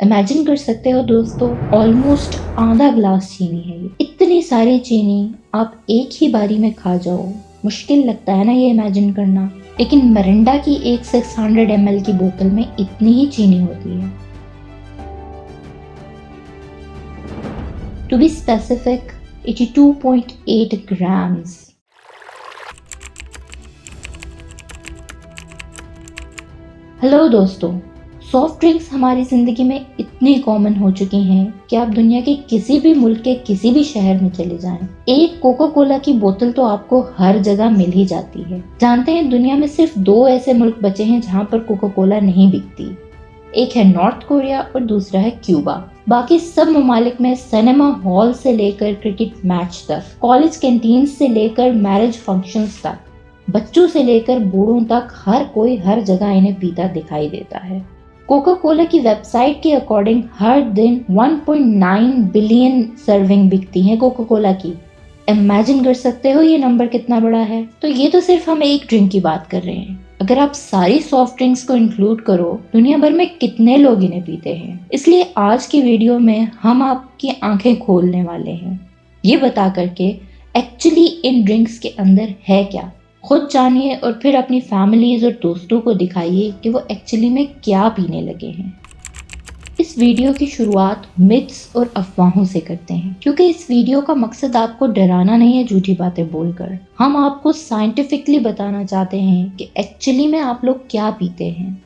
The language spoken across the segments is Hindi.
इमेजिन कर सकते हो दोस्तों, ऑलमोस्ट आधा ग्लास चीनी है ये। इतनी सारी चीनी आप एक ही बारी में खा जाओ, मुश्किल लगता है ना ये इमेजिन करना। लेकिन मिरिंडा की एक 600 ml की बोतल में इतनी ही चीनी होती है। To be specific, 82.8 grams। Hello दोस्तों, सॉफ्ट ड्रिंक्स हमारी ज़िंदगी में इतनी कॉमन हो चुकी हैं कि आप दुनिया के किसी भी मुल्क के किसी भी शहर में चले जाएं, एक कोका कोला की बोतल तो आपको हर जगह मिल ही जाती है। जानते हैं, दुनिया में सिर्फ 2 ऐसे मुल्क बचे हैं जहां पर कोका कोला नहीं बिकती। एक है नॉर्थ कोरिया और दूसरा है क्यूबा। बाकी सब ममालिक में सिनेमा हॉल से लेकर क्रिकेट मैच तक, कॉलेज कैंटीन से लेकर मैरिज फंक्शंस तक, बच्चों से लेकर बूढ़ों तक हर कोई हर जगह इन्हें पीता दिखाई देता है। कोका कोला की वेबसाइट के अकॉर्डिंग हर दिन 1.9 बिलियन सर्विंग बिकती हैं कोका कोला की। इमेजिन कर सकते हो ये नंबर कितना बड़ा है। तो ये तो सिर्फ हम एक ड्रिंक की बात कर रहे हैं। अगर आप सारी सॉफ्ट ड्रिंक्स को इंक्लूड करो, दुनिया भर में कितने लोग इन्हें पीते हैं। इसलिए आज की वीडियो में हम आपकी आंखें खोलने वाले हैं, ये बता करके एक्चुअली इन ड्रिंक्स के अंदर है क्या। खुद जानिए और फिर अपनी फैमिलीज और दोस्तों को दिखाइए कि वो एक्चुअली में क्या पीने लगे हैं। इस वीडियो की शुरुआत मिथ्स और अफवाहों से करते हैं, क्योंकि इस वीडियो का मकसद आपको डराना नहीं है झूठी बातें बोलकर। हम आपको साइंटिफिकली बताना चाहते हैं कि एक्चुअली में आप लोग क्या पीते हैं।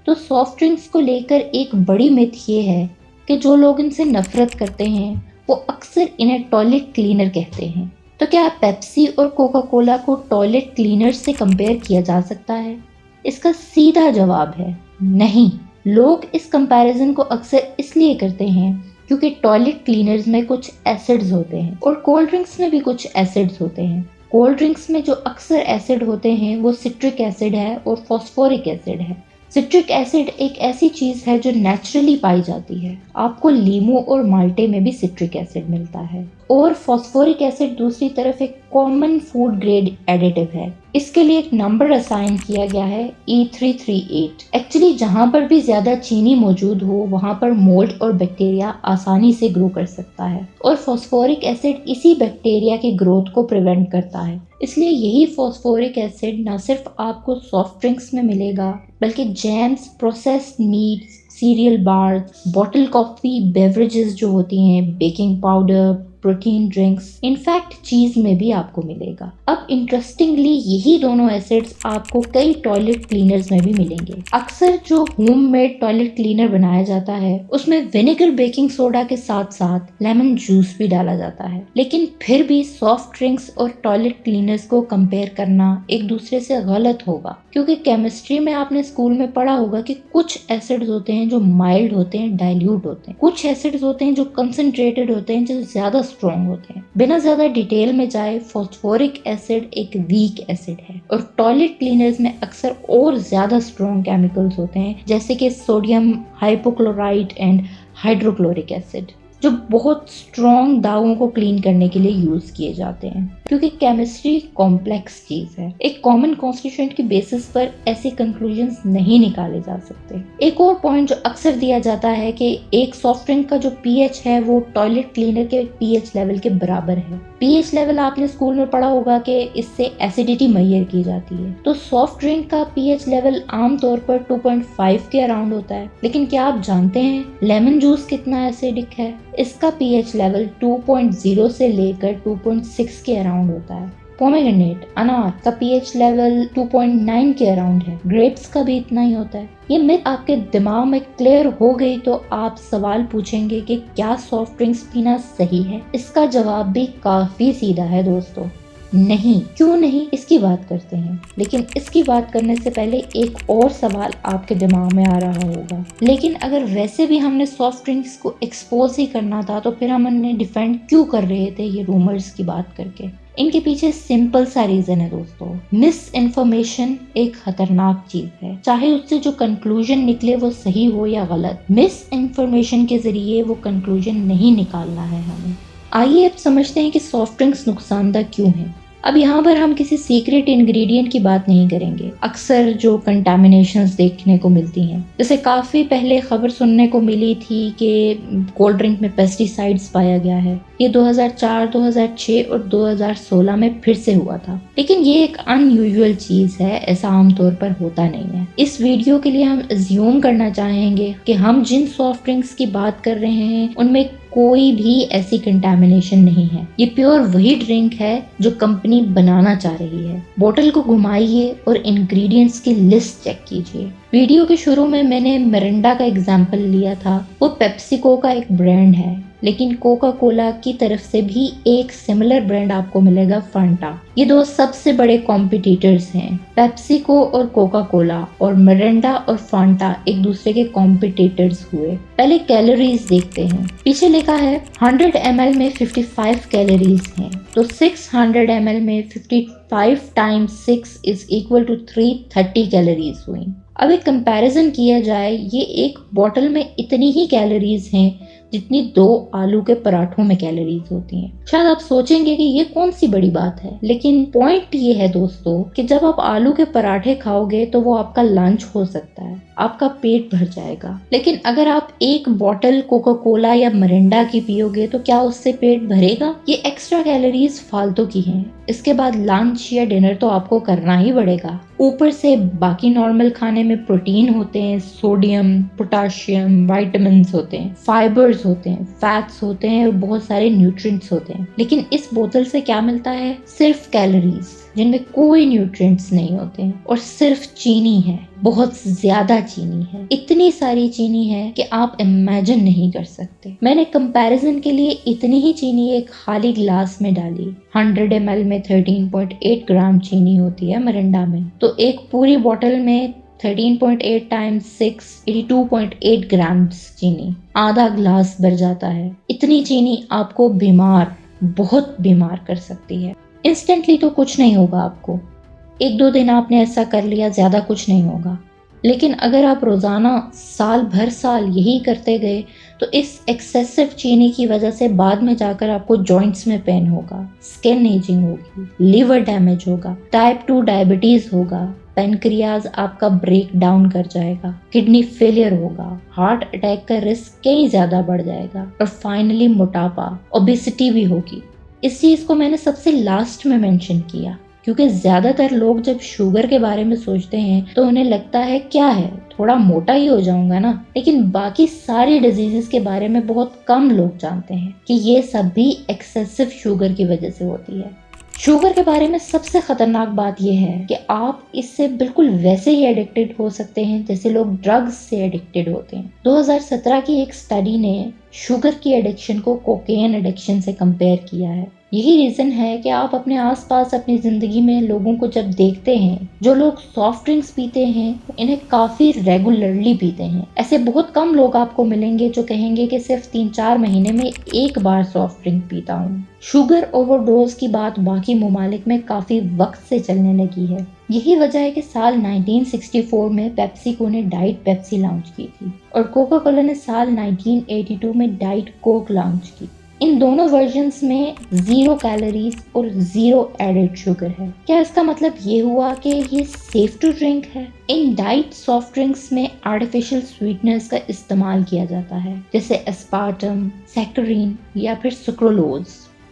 तो सॉफ्ट ड्रिंक्स को लेकर एक बड़ी मिथ ये है कि जो लोग इनसे नफरत करते हैं वो अक्सर इन्हें टॉयलेट क्लीनर कहते हैं। तो क्या पेप्सी और कोका कोला को टॉयलेट क्लीनर से कंपेयर किया जा सकता है? इसका सीधा जवाब है नहीं। लोग इस कंपैरिजन को अक्सर इसलिए करते हैं क्योंकि टॉयलेट क्लीनर्स में कुछ एसिड्स होते हैं और कोल्ड ड्रिंक्स में भी कुछ एसिड्स होते हैं। कोल्ड ड्रिंक्स में जो अक्सर एसिड होते हैं वो सिट्रिक एसिड है और फॉस्फोरिक एसिड है। सिट्रिक एसिड एक ऐसी चीज़ है जो नेचुरली पाई जाती है। आपको लीमू और माल्टे में भी सिट्रिक एसिड मिलता है। और फॉस्फोरिक एसिड दूसरी तरफ एक कॉमन फूड ग्रेड एडिटिव है। इसके लिए एक नंबर असाइन किया गया है E338। एक्चुअली जहाँ पर भी ज़्यादा चीनी मौजूद हो वहाँ पर मोल्ड और बैक्टीरिया आसानी से ग्रो कर सकता है और फॉस्फोरिक एसिड इसी बैक्टीरिया की ग्रोथ को प्रिवेंट करता है। इसलिए यही फॉस्फोरिक एसिड न सिर्फ आपको सॉफ्ट ड्रिंक्स में मिलेगा बल्कि जैम्स, प्रोसेस्ड मीट, सीरियल बार, बॉटल कॉफ़ी, बेवरेजेस जो होती हैं, baking powder, protein drinks, in fact चीज में भी आपको मिलेगा। अब इंटरेस्टिंगली यही दोनों एसिड्स आपको कई टॉयलेट क्लीनर्स में भी मिलेंगे। अक्सर जो होममेड टॉयलेट क्लीनर बनाया जाता है उसमें विनेगर, बेकिंग सोडा के साथ साथ लेमन जूस भी डाला जाता है। लेकिन फिर भी सॉफ्ट ड्रिंक्स और टॉयलेट क्लीनर्स को कंपेयर करना एक दूसरे से गलत होगा, क्योंकि केमिस्ट्री में आपने स्कूल में पढ़ा होगा कि कुछ एसिड्स होते हैं जो माइल्ड होते हैं, डाइल्यूट होते हैं। कुछ एसिड्स होते हैं जो कंसंट्रेटेड होते हैं, जो ज्यादा स्ट्रॉन्ग होते हैं। बिना ज्यादा डिटेल में जाए, फॉस्फोरिक एसिड एक वीक एसिड है और टॉयलेट क्लीनर्स में अक्सर और ज्यादा स्ट्रॉन्ग केमिकल्स होते हैं, जैसे कि sodium hypochlorite and hydrochloric acid, जो बहुत स्ट्रॉन्ग दागों को क्लीन करने के लिए यूज किए जाते हैं। क्योंकि केमिस्ट्री कॉम्प्लेक्स चीज है, एक कॉमन कॉन्स्टिट्यूएंट की बेसिस पर ऐसे कंक्लूजन्स नहीं निकाले जा सकते। एक और पॉइंट जो अक्सर दिया जाता है कि एक सॉफ्ट ड्रिंक का जो पीएच है वो टॉयलेट क्लीनर के पीएच लेवल के बराबर है। पीएच लेवल आपने स्कूल में पढ़ा होगा कि इससे एसिडिटी मेजर की जाती है। तो सॉफ्ट ड्रिंक का पीएच लेवल आमतौर पर 2.5 के अराउंड होता है। लेकिन क्या आप जानते हैं लेमन जूस कितना एसिडिक है? इसका पीएच लेवल 2.0 से लेकर 2.6 के अराउंड होता है। पोमेग्रेनेट, अनार का पीएच लेवल 2.9 के अराउंड है। ग्रेप्स का भी इतना ही होता है। ये मिथ आपके दिमाग में क्लियर हो गई तो आप सवाल पूछेंगे कि क्या सॉफ्ट ड्रिंक्स पीना सही है? इसका जवाब भी काफी सीधा है दोस्तों, नहीं। क्यों नहीं, इसकी बात करते हैं। लेकिन इसकी बात करने से पहले एक और सवाल आपके दिमाग में आ रहा होगा, लेकिन अगर वैसे भी हमने सॉफ्ट ड्रिंक्स को एक्सपोज ही करना था तो फिर हम उन्हें डिफेंड क्यों कर रहे थे ये रूमर्स की बात करके? इनके पीछे सिंपल सा रीजन है दोस्तों। मिस इन्फॉर्मेशन एक खतरनाक चीज है, चाहे उससे जो कंक्लूजन निकले वो सही हो या गलत। मिस इन्फॉर्मेशन के जरिए वो कंक्लूजन नहीं निकालना है हमें। आइए अब समझते हैं कि सॉफ्ट ड्रिंक्स नुकसानदेह क्यों हैं। अब यहाँ पर हम किसी सीक्रेट इंग्रेडिएंट की बात नहीं करेंगे। अक्सर जो कंटामिनेशंस देखने को मिलती हैं, जैसे काफ़ी पहले खबर सुनने को मिली थी कि कोल्ड ड्रिंक में पेस्टिसाइड्स पाया गया है। ये 2004, 2006 और 2016 में फिर से हुआ था। लेकिन ये एक अनयूजुअल चीज़ है, ऐसा आमतौर पर होता नहीं है। इस वीडियो के लिए हम अज्यूम करना चाहेंगे कि हम जिन सॉफ्ट ड्रिंक्स की बात कर रहे हैं उनमें कोई भी ऐसी कंटामिनेशन नहीं है। ये प्योर वही ड्रिंक है जो कंपनी बनाना चाह रही है। बोतल को घुमाइए और इंग्रेडिएंट्स की लिस्ट चेक कीजिए। वीडियो के शुरू में मैंने मिरिंडा का एग्जाम्पल लिया था। वो पेप्सिको का एक ब्रांड है, लेकिन कोका कोला की तरफ से भी एक सिमिलर ब्रांड आपको मिलेगा, फंटा। ये दो सबसे बड़े कॉम्पिटिटर्स हैं। पेप्सिको और कोका कोला और मिरिंडा और फंटा एक दूसरे के कॉम्पिटिटर्स हुए। पहले कैलोरीज देखते हैं। पीछे लिखा है 100 ml में 55 कैलोरीज हैं, तो 600 ml में 55 times 6 is equal to 330 calories हुई। अब एक कंपैरिजन किया जाए, ये एक बॉटल में इतनी ही कैलोरीज हैं जितनी 2 आलू के पराठों में कैलोरीज होती हैं। शायद आप सोचेंगे कि ये कौन सी बड़ी बात है, लेकिन पॉइंट ये है दोस्तों कि जब आप आलू के पराठे खाओगे तो वो आपका लंच हो सकता है, आपका पेट भर जाएगा। लेकिन अगर आप एक बॉटल कोका कोला या मिरिंडा की पियोगे तो क्या उससे पेट भरेगा? ये एक्स्ट्रा कैलोरीज फालतू की हैं। इसके बाद लंच या डिनर तो आपको करना ही पड़ेगा। ऊपर से बाकी नॉर्मल खाने में प्रोटीन होते हैं, सोडियम, पोटाशियम, विटामिन्स होते हैं, फाइबर्स होते हैं, फैट्स होते हैं और बहुत सारे न्यूट्रिएंट्स होते हैं। लेकिन इस बोतल से क्या मिलता है? सिर्फ कैलोरीज, जिनमें कोई न्यूट्रिएंट्स नहीं होते हैं, और सिर्फ चीनी है, बहुत ज्यादा चीनी है। इतनी सारी चीनी है कि आप इमेजिन नहीं कर सकते। मैंने कंपैरिजन के लिए इतनी ही चीनी एक खाली ग्लास में डाली। 100 ml में 13.8 ग्राम चीनी होती है मिरिंडा में, तो एक पूरी बोतल में 13.8 टाइम्स 6 82.8 ग्राम्स चीनी, आधा ग्लास भर जाता है। इतनी चीनी आपको बीमार, बहुत बीमार कर सकती है। इंस्टेंटली तो कुछ नहीं होगा आपको, 1-2 दिन आपने ऐसा कर लिया, ज्यादा कुछ नहीं होगा। लेकिन अगर आप रोजाना साल यही करते गए तो इस एक्सेसिव चीनी की वजह से बाद में जाकर आपको जॉइंट्स में पेन होगा, स्किन एजिंग होगी, लिवर डैमेज होगा, टाइप 2 डायबिटीज होगा, पेनक्रियाज आपका ब्रेक डाउन कर जाएगा, किडनी फेलियर होगा, हार्ट अटैक का रिस्क कहीं ज्यादा बढ़ जाएगा, और फाइनली मोटापा, ओबेसिटी भी होगी। इस चीज को मैंने सबसे लास्ट में मेंशन किया क्योंकि ज्यादातर लोग जब शुगर के बारे में सोचते हैं तो उन्हें लगता है क्या है, थोड़ा मोटा ही हो जाऊंगा ना। लेकिन बाकी सारी डिजीजेस के बारे में बहुत कम लोग जानते हैं कि ये सब भी एक्सेसिव शुगर की वजह से होती है। शुगर के बारे में सबसे खतरनाक बात यह है कि आप इससे बिल्कुल वैसे ही एडिक्टेड हो सकते हैं जैसे लोग ड्रग्स से एडिक्टेड होते हैं। 2017 की एक स्टडी ने शुगर की एडिक्शन को कोकेन एडिक्शन से कंपेयर किया है। यही रीजन है कि आप अपने आसपास अपनी जिंदगी में लोगों को जब देखते हैं, जो लोग सॉफ्ट ड्रिंक्स पीते हैं इन्हें काफी रेगुलरली पीते हैं। ऐसे बहुत कम लोग आपको मिलेंगे जो कहेंगे कि सिर्फ 3-4 महीने में एक बार सॉफ्ट ड्रिंक पीता हूँ। शुगर ओवरडोज की बात बाकी ममालिक में काफी वक्त से चलने लगी है। यही वजह है कि साल 1964 में पेप्सिको ने डाइट पेप्सी लॉन्च की थी और कोका कोला ने साल 1982 में डाइट कोक लॉन्च की। इन दोनों वर्जन्स में 0 कैलोरीज और 0 एडेड शुगर है। क्या इसका मतलब ये हुआ कि ये सेफ टू ड्रिंक है? इन डाइट सॉफ्ट ड्रिंक्स में आर्टिफिशियल स्वीटनर्स का इस्तेमाल किया जाता है, जैसे एस्पार्टम, सैकरीन या फिर सुक्रोलोज।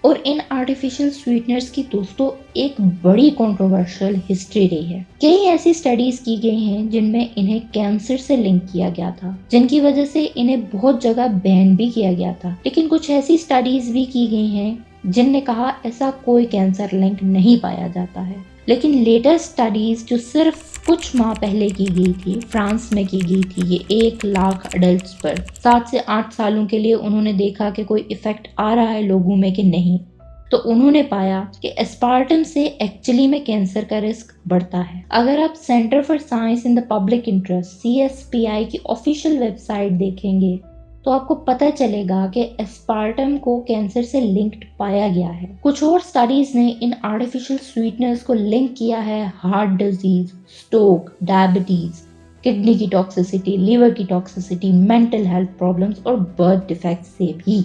और इन आर्टिफिशियल स्वीटनर्स की दोस्तों एक बड़ी कंट्रोवर्शियल हिस्ट्री रही है। कई ऐसी स्टडीज की गई हैं जिनमें इन्हें कैंसर से लिंक किया गया था, जिनकी वजह से इन्हें बहुत जगह बैन भी किया गया था। लेकिन कुछ ऐसी स्टडीज भी की गई हैं जिनने कहा ऐसा कोई कैंसर लिंक नहीं पाया जाता है। लेकिन लेटेस्ट स्टडीज जो सिर्फ कुछ माह पहले की गई थी, फ्रांस में की गई थी, ये 1 लाख अडल्ट्स पर 7 से 8 सालों के लिए उन्होंने देखा कि कोई इफेक्ट आ रहा है लोगों में कि नहीं। तो उन्होंने पाया कि एस्पार्टम से एक्चुअली में कैंसर का रिस्क बढ़ता है। अगर आप centre for science in the public interest CSPI की ऑफिशियल वेबसाइट देखेंगे तो आपको पता चलेगा कि एस्पार्टम को कैंसर से लिंक्ड पाया गया है। कुछ और स्टडीज ने इन आर्टिफिशियल स्वीटनर्स को लिंक किया है heart disease, stroke, diabetes, kidney की टॉक्सिसिटी, लिवर की टॉक्सिसिटी, मेंटल हेल्थ प्रॉब्लम्स और बर्थ डिफेक्ट से भी।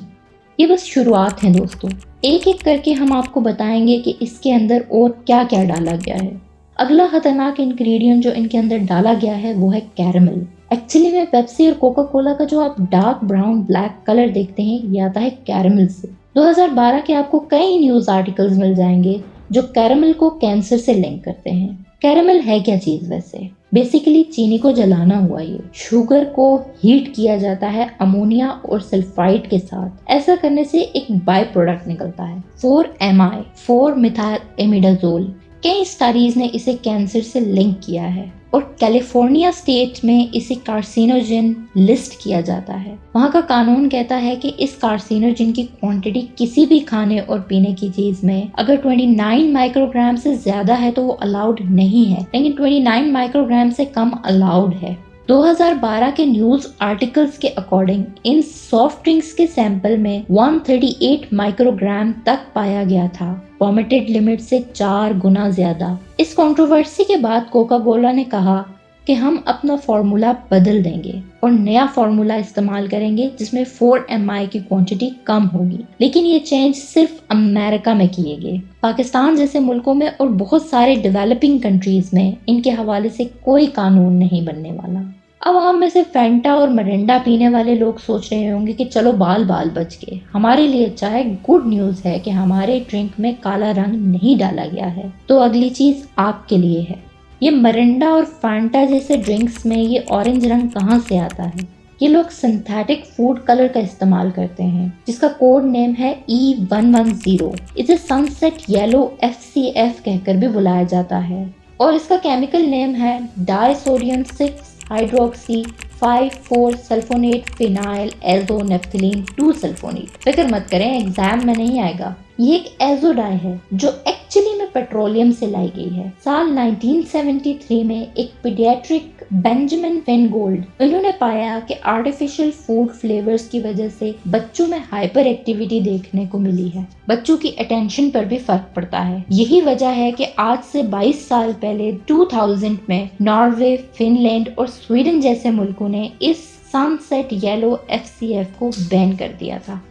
ये बस शुरुआत है दोस्तों। एक एक करके हम आपको बताएंगे कि इसके अंदर और क्या क्या डाला गया है। अगला खतरनाक इंग्रेडिएंट जो इनके अंदर डाला गया है वो है कैरमल। एक्चुअली में पेप्सी और कोका कोला का जो आप डार्क ब्राउन ब्लैक कलर देखते हैं ये आता है कैरमल से। 2012 के आपको कई न्यूज आर्टिकल्स मिल जाएंगे जो कैरमल को कैंसर से लिंक करते हैं। कैरमल है क्या चीज वैसे? बेसिकली चीनी को जलाना हुआ ये। शुगर को हीट किया जाता है अमोनिया और सल्फाइड के साथ। ऐसा करने से एक बाय प्रोडक्ट निकलता है 4-MI 4 मिथाइल एमिडाजोल। कई स्टडीज ने इसे कैंसर से लिंक किया है और कैलिफोर्निया स्टेट में इसे कार्सिनोजन लिस्ट किया जाता है। वहाँ का कानून कहता है कि इस कार्सिनोजन की क्वांटिटी किसी भी खाने और पीने की चीज में अगर 29 माइक्रोग्राम से ज्यादा है तो वो अलाउड नहीं है, लेकिन 29 माइक्रोग्राम से कम अलाउड है। 2012 के न्यूज आर्टिकल्स के अकॉर्डिंग इन सॉफ्ट ड्रिंक्स के सैंपल में 138 माइक्रोग्राम तक पाया गया था, परमिटेड लिमिट से 4 गुना ज्यादा। इस कंट्रोवर्सी के बाद कोका कोला ने कहा कि हम अपना फॉर्मूला बदल देंगे और नया फॉर्मूला इस्तेमाल करेंगे जिसमें 4-MI की क्वांटिटी कम होगी। लेकिन ये चेंज सिर्फ अमेरिका में किए गए। पाकिस्तान जैसे मुल्कों में और बहुत सारे डेवलपिंग कंट्रीज में इनके हवाले से कोई कानून नहीं बनने वाला। अब हम में से फैंटा और मरिंडा पीने वाले लोग सोच रहे होंगे कि चलो बाल बच गए। हमारे लिए अच्छा है, गुड न्यूज है कि हमारे ड्रिंक में काला रंग नहीं डाला गया है। तो अगली चीज आपके लिए है, ये मरिंडा और फैंटा जैसे ड्रिंक्स में ये ऑरेंज रंग कहाँ से आता है? ये लोग सिंथेटिक फूड कलर का इस्तेमाल करते हैं जिसका कोड नेम है E110। इसे सनसेट येलो FCF कहकर भी बुलाया जाता है और इसका केमिकल नेम है disodium 6 hydroxy 5,4 sulphonate phenyl azonaphthalene 2 sulphonate. फिक्र मत करें, एग्जाम में नहीं आएगा। ये एक एजोडाई है जो एक्चुअली में पेट्रोलियम से लाई गई है। साल 1973 में एक पीडियाट्रिक बेंजामिन फेनगोल्ड इन्होंने पाया कि आर्टिफिशियल फूड फ्लेवर्स की वजह से बच्चों में हाइपर एक्टिविटी देखने को मिली है। बच्चों की अटेंशन पर भी फर्क पड़ता है। यही वजह है कि आज से 22 साल पहले 2000 में नॉर्वे, फिनलैंड और स्वीडन जैसे मुल्कों ने इस सनसेट येलो FCF को बैन कर दिया था।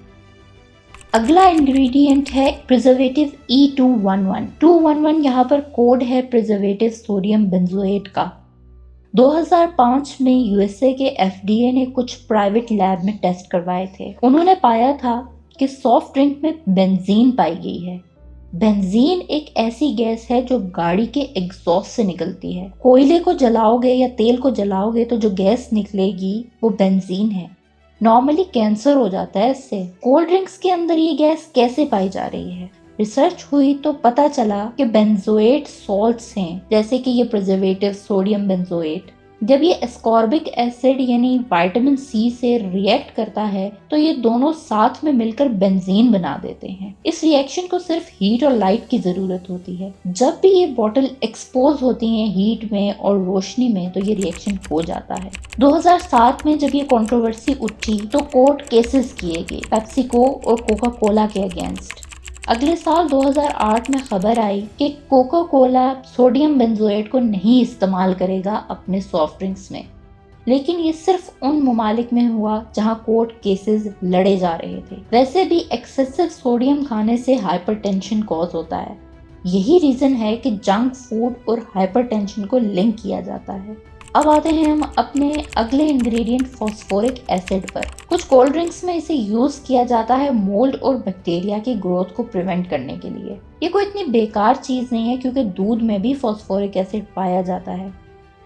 अगला इंग्रेडिएंट है प्रिजर्वेटिव E211। 211 यहाँ पर कोड है प्रिजर्वेटिव सोडियम बेंजोएट का। 2005 में USA के FDA ने कुछ प्राइवेट लैब में टेस्ट करवाए थे। उन्होंने पाया था कि सॉफ्ट ड्रिंक में बेंजीन पाई गई है। बेंजीन एक ऐसी गैस है जो गाड़ी के एग्जॉस्ट से निकलती है। कोयले को जलाओगे या तेल को जलाओगे तो जो गैस निकलेगी वो बेंजीन है। नॉर्मली कैंसर हो जाता है इससे। कोल्ड ड्रिंक्स के अंदर ये गैस कैसे पाई जा रही है? रिसर्च हुई तो पता चला कि बेंजोएट सॉल्ट्स हैं, जैसे कि ये प्रिजर्वेटिव सोडियम बेंजोएट। जब ये एस्कॉर्बिक एसिड यानी विटामिन C से रिएक्ट करता है तो ये दोनों साथ में मिलकर बेंजीन बना देते हैं। इस रिएक्शन को सिर्फ हीट और लाइट की जरूरत होती है। जब भी ये बोतल एक्सपोज होती हैं हीट में और रोशनी में तो ये रिएक्शन हो जाता है। 2007 में जब ये कंट्रोवर्सी उठी तो कोर्ट केसेस किए गए पेप्सिको और कोका कोला के अगेंस्ट। अगले साल 2008 में खबर आई कि कोका कोला सोडियम बेंजोएट को नहीं इस्तेमाल करेगा अपने सॉफ्ट ड्रिंक्स में, लेकिन ये सिर्फ उन ममालिक में हुआ जहां कोर्ट केसेस लड़े जा रहे थे। वैसे भी एक्सेसिव सोडियम खाने से हाइपरटेंशन कॉज होता है। यही रीजन है कि जंक फूड और हाइपरटेंशन को लिंक किया जाता है। अब आते हैं हम अपने अगले इंग्रेडिएंट फॉस्फोरिक एसिड पर। कुछ कोल्ड ड्रिंक्स में इसे यूज किया जाता है मोल्ड और बैक्टीरिया की ग्रोथ को प्रिवेंट करने के लिए। ये कोई इतनी बेकार चीज नहीं है क्योंकि दूध में भी फॉस्फोरिक एसिड पाया जाता है,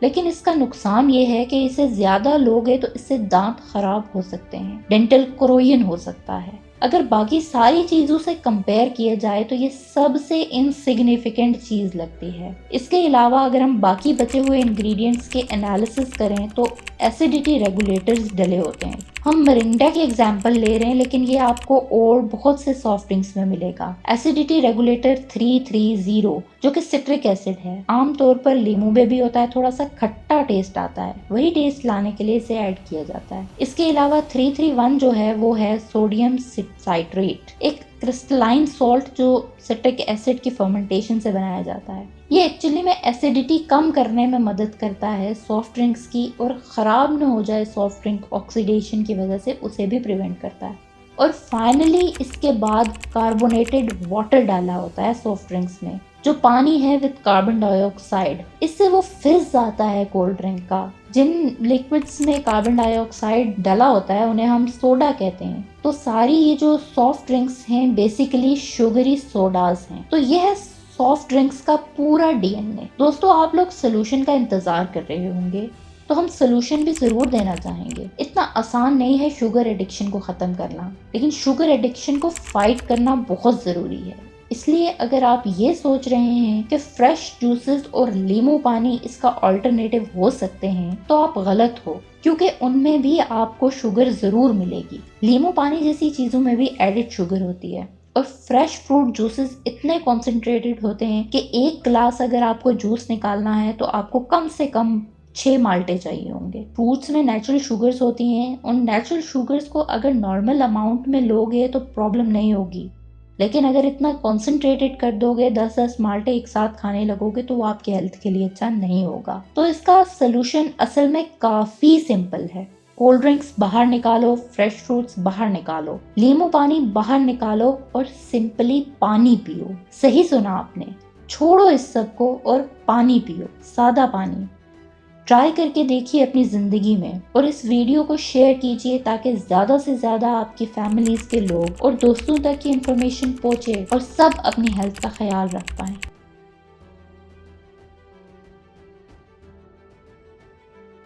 लेकिन इसका नुकसान ये है कि इसे ज्यादा लोगे तो इससे दांत खराब हो सकते हैं, डेंटल कोरोजन हो सकता है। अगर बाकी सारी चीजों से कंपेयर किया जाए तो ये सबसे इनसिग्निफिकेंट चीज लगती है। इसके अलावा अगर हम बाकी बचे हुए इंग्रेडिएंट्स के एनालिसिस करें तो एसिडिटी रेगुलेटर्स डले होते हैं। हम मरिंडा की एग्जांपल ले रहे हैं, लेकिन ये आपको और बहुत से सॉफ्ट ड्रिंक्स में मिलेगा। एसिडिटी रेगुलेटर 330 जो कि सिट्रिक एसिड है, आमतौर पर लीमू में भी होता है, थोड़ा सा खट्टा टेस्ट आता है, वही टेस्ट लाने के लिए इसे ऐड किया जाता है। इसके अलावा 331 जो है वो है सोडियम साइट्रेट, एक क्रिस्टलाइन सॉल्ट जो सिट्रिक एसिड की फर्मेंटेशन से बनाया जाता है। ये एक्चुअली में एसिडिटी कम करने में मदद करता है सॉफ्ट ड्रिंक्स की, और ख़राब न हो जाए सॉफ्ट ड्रिंक ऑक्सीडेशन की वजह से उसे भी प्रिवेंट करता है। और फाइनली इसके बाद कार्बोनेटेड वाटर डाला होता है सॉफ्ट ड्रिंक्स में, जो पानी है विद कार्बन डाइऑक्साइड। इससे वो फिज जाता है कोल्ड ड्रिंक का। जिन लिक्विड्स में कार्बन डाइऑक्साइड डाला होता है उन्हें हम सोडा कहते हैं। तो सारी ये जो सॉफ्ट ड्रिंक्स हैं बेसिकली शुगरी सोडाज हैं। तो ये है सॉफ्ट ड्रिंक्स का पूरा डीएनए। दोस्तों, आप लोग सोल्यूशन का इंतजार कर रहे होंगे, तो हम सोल्यूशन भी जरूर देना चाहेंगे। इतना आसान नहीं है शुगर एडिक्शन को खत्म करना, लेकिन शुगर एडिक्शन को फाइट करना बहुत जरूरी है। इसलिए अगर आप ये सोच रहे हैं कि फ्रेश जूसेस और नींबू पानी इसका ऑल्टरनेटिव हो सकते हैं, तो आप गलत हो, क्योंकि उनमें भी आपको शुगर जरूर मिलेगी। नींबू पानी जैसी चीजों में भी एडिड शुगर होती है, और फ्रेश फ्रूट जूसेस इतने कॉन्सेंट्रेटेड होते हैं कि एक ग्लास अगर आपको जूस निकालना है तो आपको कम से कम 6 माल्टे चाहिए होंगे। फ्रूट्स में नेचुरल शुगर्स होती हैं, उन नेचुरल शुगर्स को अगर नॉर्मल अमाउंट में लोगे तो प्रॉब्लम नहीं होगी, लेकिन अगर इतना कॉन्सेंट्रेटेड कर दोगे, 10-10 माल्टे एक साथ खाने लगोगे, तो वो आपके हेल्थ के लिए अच्छा नहीं होगा। तो इसका सोल्यूशन असल में काफी सिंपल है। कोल्ड ड्रिंक्स बाहर निकालो, फ्रेश फ्रूट्स बाहर निकालो, नींबू पानी बाहर निकालो और सिंपली पानी पियो। सही सुना आपने, छोड़ो इस सब को और पानी पियो, सादा पानी। ट्राई करके देखिए अपनी ज़िंदगी में, और इस वीडियो को शेयर कीजिए ताकि ज़्यादा से ज़्यादा आपकी फैमिलीज़ के लोग और दोस्तों तक की इन्फॉर्मेशन पहुँचे और सब अपनी हेल्थ का ख्याल रख पाएँ।